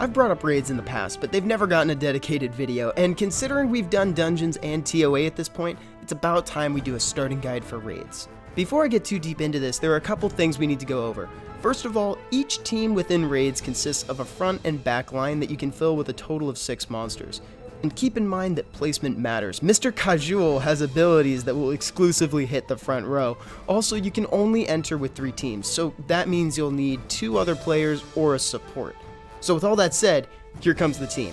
I've brought up raids in the past, but they've never gotten a dedicated video, and considering we've done dungeons and TOA at this point, it's about time we do a starting guide for raids. Before I get too deep into this, there are a couple things we need to go over. First of all, each team within raids consists of a front and back line that you can fill with a total of 6 monsters. And keep in mind that placement matters. Mr. Casual has abilities that will exclusively hit the front row. Also, you can only enter with 3 teams, so that means you'll need 2 other players or a support. So with all that said, here comes the team.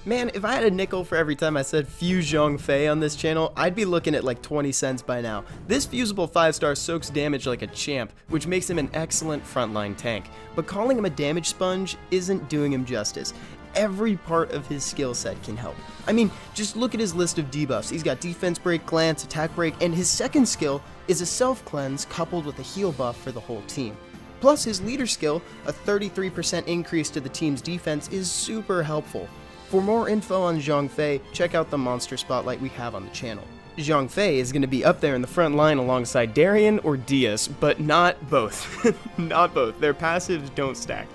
Man, if I had a nickel for every time I said fuse Zhang Fei on this channel, I'd be looking at like 20 cents by now. This fusible 5-star soaks damage like a champ, which makes him an excellent frontline tank. But calling him a damage sponge isn't doing him justice. Every part of his skill set can help. I mean, just look at his list of debuffs. He's got defense break, glance, attack break, and his second skill is a self cleanse coupled with a heal buff for the whole team. Plus his leader skill, a 33% increase to the team's defense, is super helpful. For more info on Zhang Fei, check out the monster spotlight we have on the channel. Zhang Fei is going to be up there in the front line alongside Darien or Diaz, but not both. Not both. Their passives don't stack.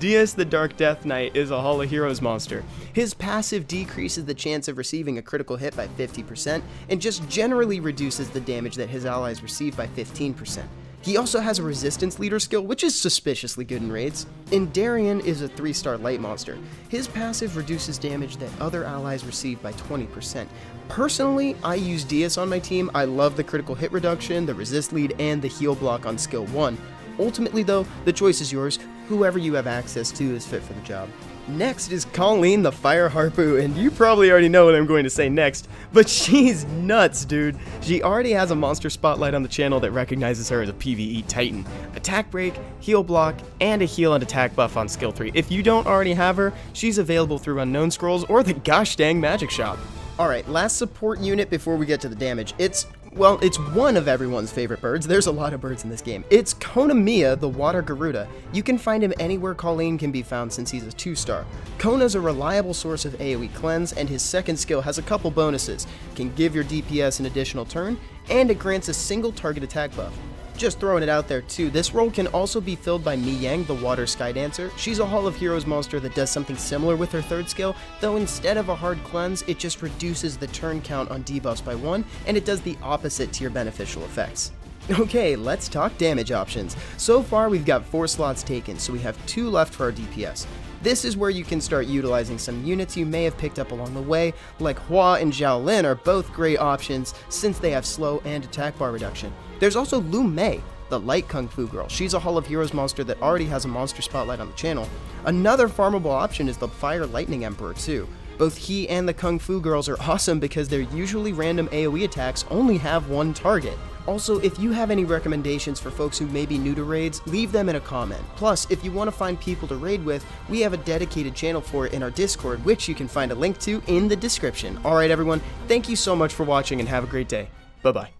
Diaz the Dark Death Knight is a Hall of Heroes monster. His passive decreases the chance of receiving a critical hit by 50% and just generally reduces the damage that his allies receive by 15%. He also has a resistance leader skill, which is suspiciously good in raids. And Darien is a 3-star light monster. His passive reduces damage that other allies receive by 20%. Personally, I use Diaz on my team. I love the critical hit reduction, the resist lead, and the heal block on skill 1. Ultimately though, the choice is yours. Whoever you have access to is fit for the job. Next is Colleen the Fire Harpoo, and you probably already know what I'm going to say next, but she's nuts, dude. She already has a monster spotlight on the channel that recognizes her as a PvE titan. Attack break, heal block, and a heal and attack buff on skill 3. If you don't already have her, she's available through Unknown Scrolls or the gosh dang magic shop. Alright, last support unit before we get to the damage. It's one of everyone's favorite birds. There's a lot of birds in this game. It's Kona the Water Garuda. You can find him anywhere Colleen can be found since he's a 2-star. Kona's a reliable source of AoE cleanse, and his second skill has a couple bonuses. Can give your DPS an additional turn, and it grants a single target attack buff. Just throwing it out there too, this role can also be filled by Mi Yang, the Water Sky Dancer. She's a Hall of Heroes monster that does something similar with her third skill, though instead of a hard cleanse, it just reduces the turn count on debuffs by 1, and it does the opposite to your beneficial effects. Okay, let's talk damage options. So far we've got 4 slots taken, so we have 2 left for our DPS. This is where you can start utilizing some units you may have picked up along the way, like Hua and Xiaolin are both great options since they have slow and attack bar reduction. There's also Lu Mei, the light Kung Fu girl. She's a Hall of Heroes monster that already has a monster spotlight on the channel. Another farmable option is the Fire Lightning Emperor too. Both he and the Kung Fu girls are awesome because their usually random AoE attacks only have 1 target. Also, if you have any recommendations for folks who may be new to raids, leave them in a comment. Plus, if you want to find people to raid with, we have a dedicated channel for it in our Discord, which you can find a link to in the description. Alright everyone, thank you so much for watching and have a great day. Bye bye.